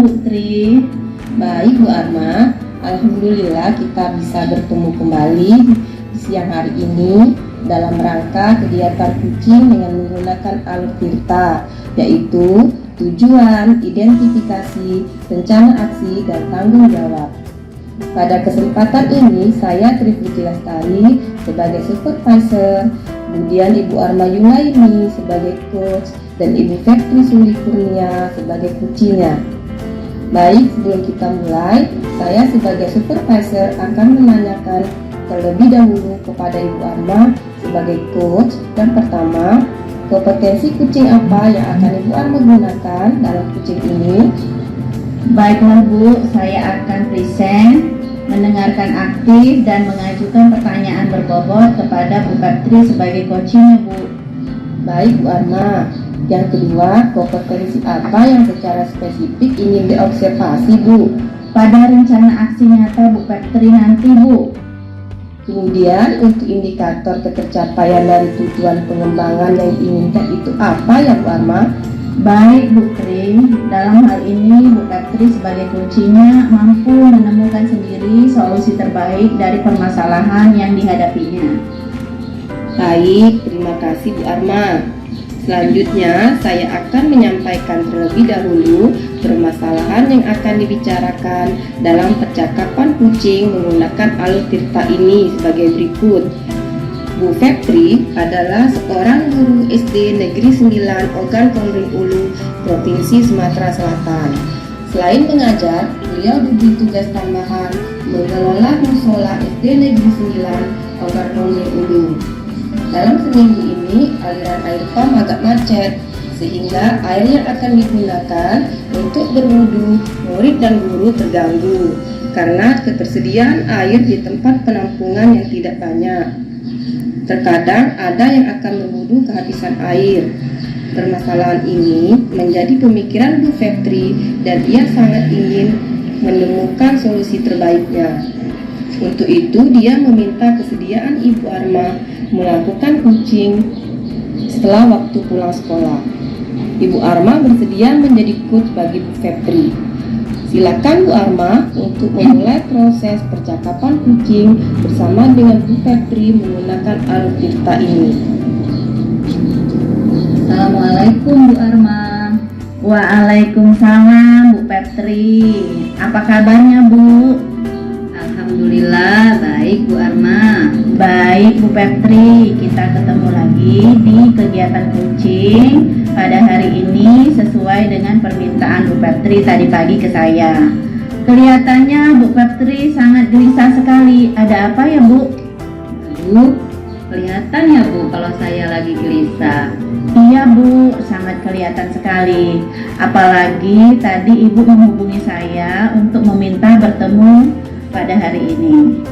Bu Tri. Baik Bu Arma, alhamdulillah kita bisa bertemu kembali di siang hari ini dalam rangka kegiatan kucing dengan menggunakan alur tirta, yaitu tujuan, identifikasi, rencana aksi, dan tanggung jawab. Pada kesempatan ini saya Triviti Lestari sebagai supervisor, kemudian Ibu Arma Yulaini sebagai coach, dan Ibu Fetri Suli Kurnia sebagai kucingnya. Baik, sebelum kita mulai, saya sebagai supervisor akan menanyakan terlebih dahulu kepada Ibu Arma sebagai coach. Yang pertama, kompetensi kucing apa yang akan Ibu Arma gunakan dalam kucing ini? Baiklah Bu, saya akan present, mendengarkan aktif, dan mengajukan pertanyaan berbobot kepada Bu Fetri sebagai coachingnya Bu. Baik Bu Arma. Yang kedua, kompetensi apa yang secara spesifik ingin diobservasi Bu? Pada rencana aksi nyata Bu Fetri nanti Bu. Kemudian untuk indikator ketercapaian dari tujuan pengembangan yang diinginkan itu apa ya Bu Arma? Baik Bu Tri, dalam hal ini Bu Fetri sebagai coachingnya mampu menemukan sendiri solusi terbaik dari permasalahan yang dihadapinya. Baik, terima kasih Bu Arma. Selanjutnya, saya akan menyampaikan terlebih dahulu permasalahan yang akan dibicarakan dalam percakapan kucing menggunakan alur tirta ini sebagai berikut. Bu Fetri adalah seorang guru SD Negeri 9 Ogan Komering Ulu, Provinsi Sumatera Selatan. Selain mengajar, beliau diberi tugas tambahan mengelola musola SD Negeri 9 Ogan Komering Ulu. Dalam seminggu ini, aliran air pam agak macet, sehingga air yang akan digunakan untuk berwudu, murid dan guru terganggu karena ketersediaan air di tempat penampungan yang tidak banyak. Terkadang ada yang akan berwudu kehabisan air. Permasalahan ini menjadi pemikiran Bu Fetri dan ia sangat ingin menemukan solusi terbaiknya. Untuk itu, dia meminta kesediaan Ibu Arma melakukan kucing setelah waktu pulang sekolah. Ibu Arma bersedia menjadi coach bagi Bu Fetri. Silakan Bu Arma untuk memulai proses percakapan kucing bersama dengan Bu Fetri menggunakan alur tirta ini. Assalamualaikum Bu Arma. Waalaikumsalam Bu Fetri. Apa kabarnya Bu? Alhamdulillah baik Bu Arma. Baik Bu Fetri, kita ketemu lagi di kegiatan kucing pada hari ini sesuai dengan permintaan Bu Fetri tadi pagi ke saya. Kelihatannya Bu Fetri sangat gelisah sekali. Ada apa ya Bu? Bu, kelihatan ya Bu kalau saya lagi gelisah. Iya Bu, sangat kelihatan sekali. Apalagi tadi Ibu menghubungi saya untuk meminta bertemu pada hari ini.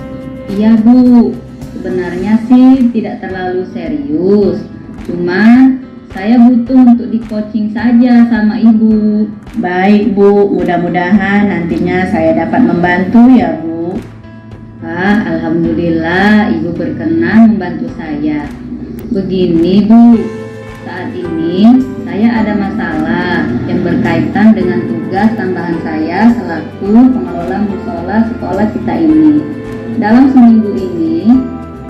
Iya Bu, sebenarnya sih tidak terlalu serius, cuman saya butuh untuk di coaching saja sama Ibu. Baik Bu, mudah-mudahan nantinya saya dapat membantu ya Bu. Alhamdulillah Ibu berkenan membantu saya. Begini Bu, saat ini saya ada masalah yang berkaitan dengan tugas tambahan saya selaku pengelola musola sekolah kita ini. Dalam seminggu ini,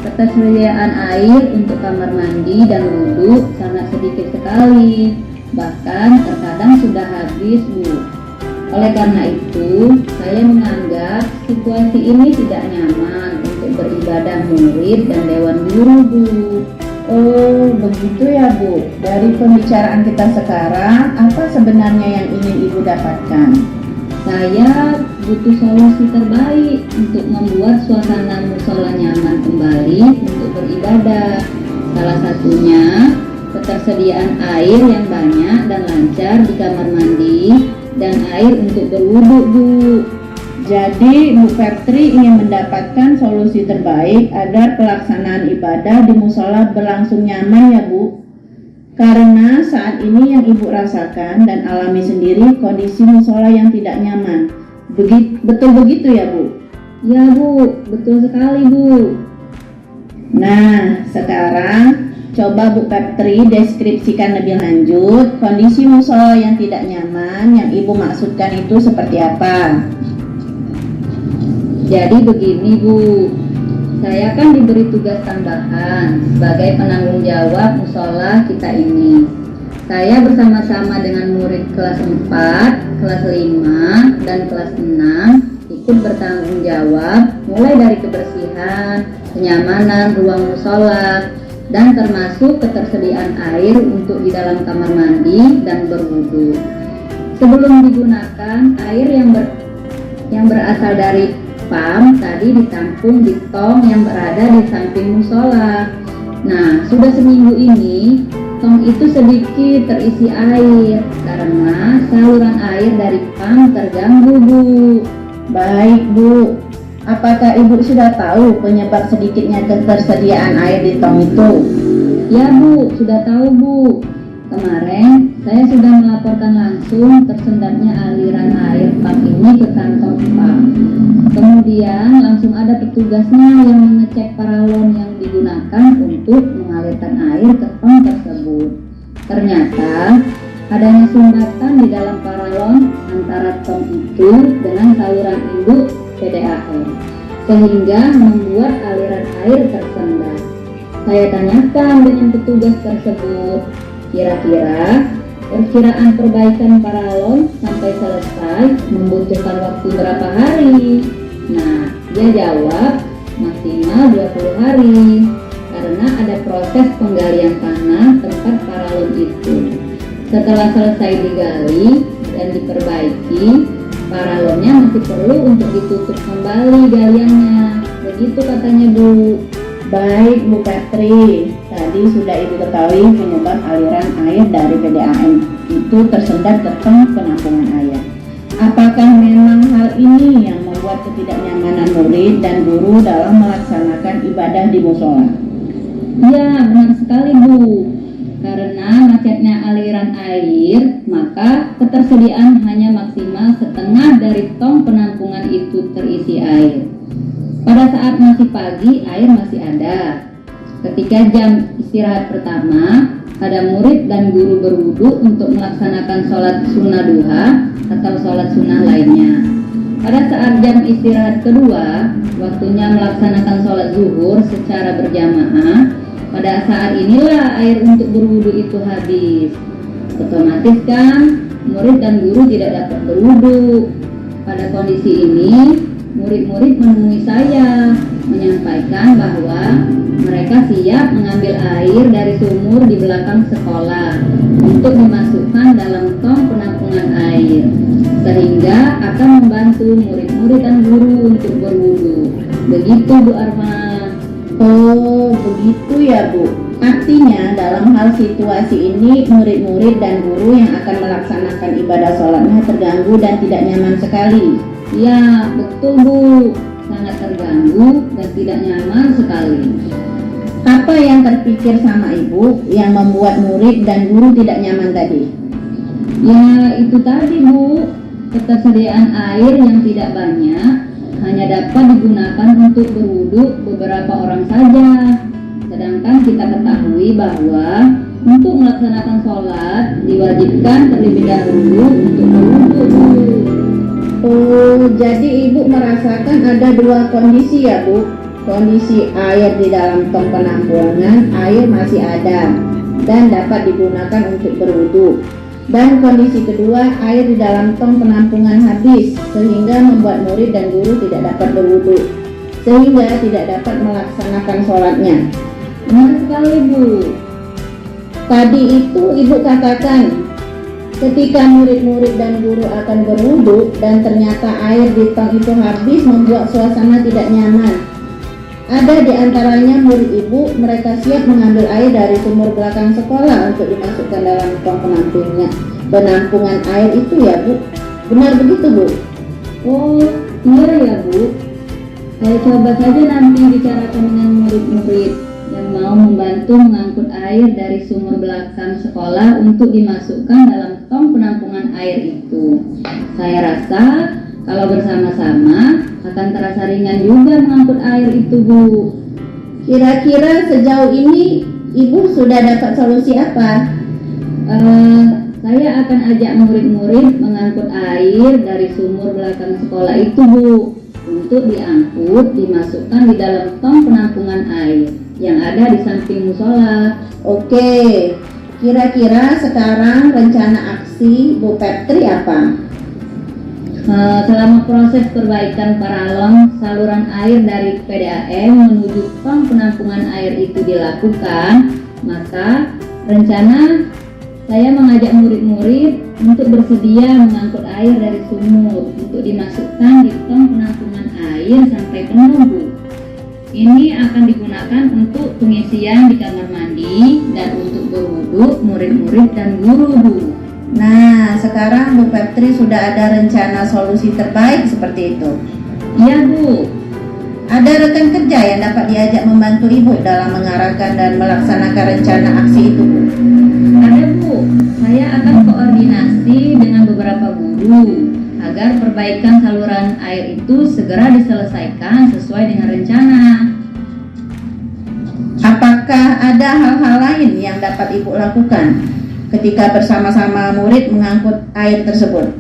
ketersediaan air untuk kamar mandi dan wudhu sangat sedikit sekali, bahkan terkadang sudah habis Bu. Oleh karena itu, saya menganggap situasi ini tidak nyaman untuk beribadah murid dan dewan guru Bu. Oh, begitu ya Bu. Dari pembicaraan kita sekarang, apa sebenarnya yang ingin Ibu dapatkan? Saya butuh solusi terbaik untuk membuat suasana musola nyaman kembali untuk beribadah. Salah satunya, ketersediaan air yang banyak dan lancar di kamar mandi dan air untuk berwudu Bu. Jadi Bu Fetri ingin mendapatkan solusi terbaik agar pelaksanaan ibadah di musola berlangsung nyaman ya Bu. Karena saat ini yang Ibu rasakan dan alami sendiri kondisi musola yang tidak nyaman. Betul begitu ya Bu? Ya Bu, betul sekali Bu. Nah, sekarang Coba Bu Peptri deskripsikan lebih lanjut kondisi musola yang tidak nyaman yang Ibu maksudkan itu seperti apa? Jadi begini Bu, saya kan diberi tugas tambahan sebagai penanggung jawab musola kita ini. Saya bersama-sama dengan murid kelas 4, kelas 5, dan kelas 6 ikut bertanggung jawab mulai dari kebersihan, kenyamanan ruang musola, dan termasuk ketersediaan air untuk di dalam kamar mandi dan berwudu. Sebelum digunakan, air yang berasal dari pam tadi ditampung di tong yang berada di samping musola. Nah, sudah seminggu ini tong itu sedikit terisi air karena saluran air dari pam terganggu, Bu. Baik Bu, apakah Ibu sudah tahu penyebab sedikitnya ketersediaan air di tong itu? Ya Bu, sudah tahu Bu. Kemarin saya sudah melaporkan langsung tersendatnya aliran air pam ini ke kantong pam. Kemudian langsung ada petugasnya yang mengecek paralon yang digunakan untuk mengalirkan air ke tong tersebut. Ternyata adanya sumbatan di dalam paralon antara tong itu dengan saluran induk PDAM, sehingga membuat aliran air tersendat. Saya tanyakan dengan petugas tersebut, kira-kira perkiraan perbaikan paralon sampai selesai membutuhkan waktu berapa hari? Nah, dia jawab maksimal 20 hari karena ada proses penggalian tanah tempat paralon itu. Setelah selesai digali dan diperbaiki, paralonnya masih perlu untuk ditutup kembali galiannya. Begitu katanya Bu. Baik Bu Peptri, tadi sudah Ibu ketahui penyebab aliran air dari PDAM itu tersendat ke tong penampungan air. Apakah memang hal ini yang membuat ketidaknyamanan murid dan guru dalam melaksanakan ibadah di musola? Ya, benar sekali Bu. Karena macetnya aliran air, maka ketersediaan hanya maksimal setengah dari tong penampungan itu terisi air. Pada saat masih pagi, air masih ada. Ketika jam istirahat pertama, ada murid dan guru berwudu untuk melaksanakan sholat sunnah duha atau sholat sunnah lainnya. Pada saat jam istirahat kedua, waktunya melaksanakan sholat zuhur secara berjamaah. Pada saat inilah air untuk berwudu itu habis. Otomatis kan murid dan guru tidak dapat berwudu. Pada kondisi ini, murid-murid menemui saya menyampaikan bahwa mereka siap mengambil air dari sumur di belakang sekolah untuk dimasukkan dalam tong penampungan air, sehingga akan membantu murid-murid dan guru untuk berwudu. Begitu Bu Arma. Oh, begitu ya Bu. Artinya dalam hal situasi ini murid-murid dan guru yang akan melaksanakan ibadah sholatnya terganggu dan tidak nyaman sekali. Ya, betul Bu. Sangat terganggu dan tidak nyaman sekali. Apa yang terpikir sama Ibu yang membuat murid dan guru tidak nyaman tadi? Ya, itu tadi Bu. Ketersediaan air yang tidak banyak hanya dapat digunakan untuk berwudu beberapa orang saja. Sedangkan kita ketahui bahwa untuk melaksanakan sholat diwajibkan terlebih dahulu untuk berwudu. Oh, jadi Ibu merasakan ada dua kondisi ya Bu? Kondisi air di dalam tong penampungan, air masih ada dan dapat digunakan untuk berwudu. Dan kondisi kedua, air di dalam tong penampungan habis sehingga membuat murid dan guru tidak dapat berwudu, sehingga tidak dapat melaksanakan sholatnya. Benar sekali Bu. Tadi itu Ibu katakan ketika murid-murid dan guru akan berwudu dan ternyata air di tong itu habis membuat suasana tidak nyaman. Ada di antaranya murid Ibu, mereka siap mengambil air dari sumur belakang sekolah untuk dimasukkan dalam tong penampungan air itu ya Bu? Benar begitu Bu? Oh, iya ya Bu. Saya coba saja nanti bicarakan dengan murid-murid yang mau membantu mengangkut air dari sumur belakang sekolah untuk dimasukkan dalam tong penampungan air itu. Saya rasa kalau bersama-sama akan terasa ringan juga mengangkut air itu Bu. Kira-kira sejauh ini Ibu sudah dapat solusi apa? Saya akan ajak murid-murid mengangkut air dari sumur belakang sekolah itu, Bu, untuk diangkut, dimasukkan di dalam tong penampungan air yang ada di samping musola. Oke, kira-kira sekarang rencana aksi Bu Peptri apa? Selama proses perbaikan paralon saluran air dari PDAM menuju tong penampungan air itu dilakukan, maka rencana saya mengajak murid-murid untuk bersedia mengangkut air dari sumur untuk dimasukkan di tong penampungan air sampai penuh, Bu. Ini akan digunakan untuk pengisian di kamar mandi dan untuk berwudu murid-murid dan guru, Bu. Nah, sekarang Bu Peptri sudah ada rencana solusi terbaik seperti itu. Iya, Bu. Ada rekan kerja yang dapat diajak membantu Ibu dalam mengarahkan dan melaksanakan rencana aksi itu, Bu. Ada, Bu. Saya akan koordinasi dengan beberapa guru agar perbaikan saluran air itu segera diselesaikan sesuai dengan rencana. Apakah ada hal-hal lain yang dapat Ibu lakukan ketika bersama-sama murid mengangkut air tersebut?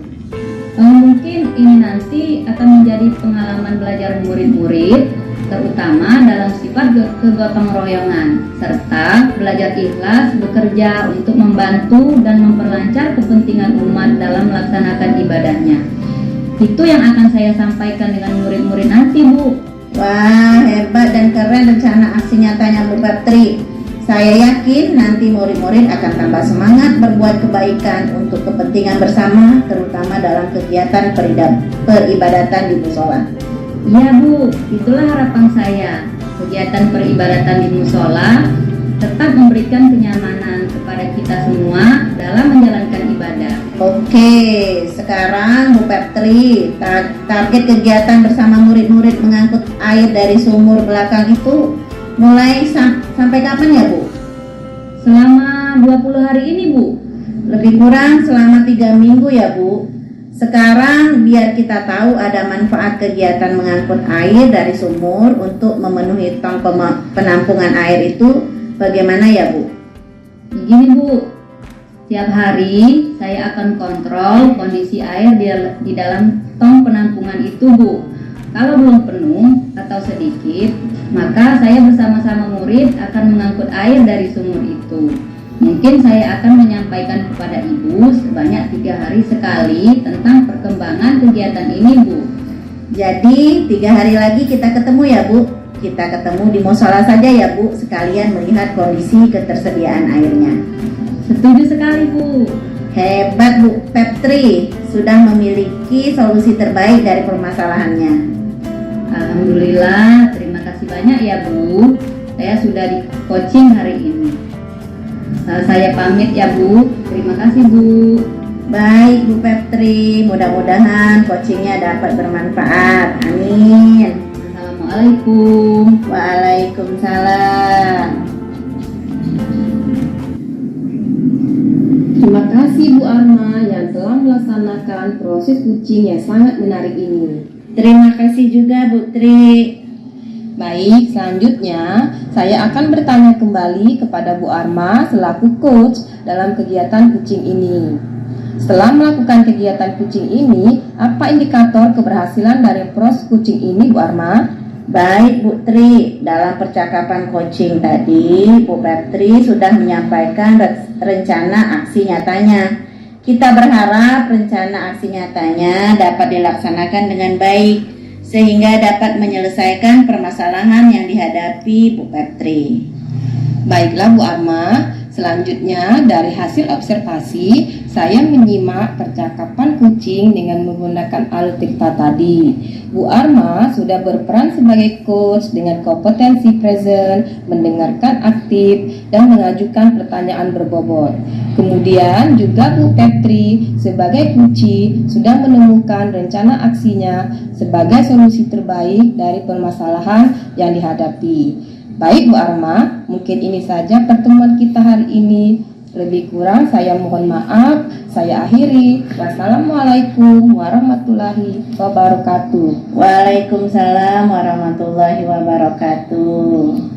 Mungkin ini nanti akan menjadi pengalaman belajar murid-murid, terutama dalam sifat kegotong royongan, serta belajar ikhlas bekerja untuk membantu dan memperlancar kepentingan umat dalam melaksanakan ibadahnya. Itu yang akan saya sampaikan dengan murid-murid nanti, Bu. Wah, hebat dan keren rencana aksi nyatanya Bu Peptri. Saya yakin nanti murid-murid akan tambah semangat berbuat kebaikan untuk kepentingan bersama, terutama dalam kegiatan peribadatan di musola. Iya, Bu, itulah harapan saya. Kegiatan peribadatan di musola tetap memberikan kenyamanan kepada kita semua dalam menjalankan ibadah. Oke, sekarang Bu Peptri, target kegiatan bersama murid-murid mengangkut air dari sumur belakang itu mulai sampai kapan ya, Bu? Selama 20 hari ini, Bu. Lebih kurang selama 3 minggu ya, Bu. Sekarang biar kita tahu ada manfaat kegiatan mengangkut air dari sumur untuk memenuhi tong penampungan air itu bagaimana ya, Bu? Begini, Bu. Setiap hari saya akan kontrol kondisi air di dalam tong penampungan itu, Bu. Kalau belum penuh atau sedikit, maka saya bersama-sama murid akan mengangkut air dari sumur itu. Mungkin saya akan menyampaikan kepada Ibu sebanyak 3 hari sekali tentang perkembangan kegiatan ini, Bu. Jadi 3 hari lagi kita ketemu ya, Bu. Kita ketemu di musola saja ya, Bu, sekalian melihat kondisi ketersediaan airnya. Setuju sekali, Bu. Hebat Bu Peptri, sudah memiliki solusi terbaik dari permasalahannya. Alhamdulillah, terima kasih banyak ya, Bu. Saya sudah di coaching hari ini. Saya pamit ya, Bu. Terima kasih, Bu. Baik Bu Peptri, mudah-mudahan coachingnya dapat bermanfaat. Amin. Assalamualaikum. Waalaikumsalam. Terima kasih Bu Arma yang telah melaksanakan proses coaching yang sangat menarik ini. Terima kasih juga Bu Tri. Baik, selanjutnya saya akan bertanya kembali kepada Bu Arma selaku coach dalam kegiatan coaching ini. Setelah melakukan kegiatan coaching ini, apa indikator keberhasilan dari proses coaching ini, Bu Arma? Baik Bu Tri, dalam percakapan coaching tadi, Bu Peptri sudah menyampaikan rencana aksi nyatanya. Kita berharap rencana aksi nyatanya dapat dilaksanakan dengan baik, sehingga dapat menyelesaikan permasalahan yang dihadapi Bu Peptri. Baiklah Bu Arma, selanjutnya dari hasil observasi, saya menyimak percakapan kucing dengan menggunakan alut dikta tadi. Bu Arma sudah berperan sebagai coach dengan kompetensi present, mendengarkan aktif, dan mengajukan pertanyaan berbobot. Kemudian juga Bu Peptri sebagai kunci sudah menemukan rencana aksinya sebagai solusi terbaik dari permasalahan yang dihadapi. Baik Bu Arma, mungkin ini saja pertemuan kita hari ini. Lebih kurang saya mohon maaf. Saya akhiri. Wassalamualaikum warahmatullahi wabarakatuh. Waalaikumsalam warahmatullahi wabarakatuh.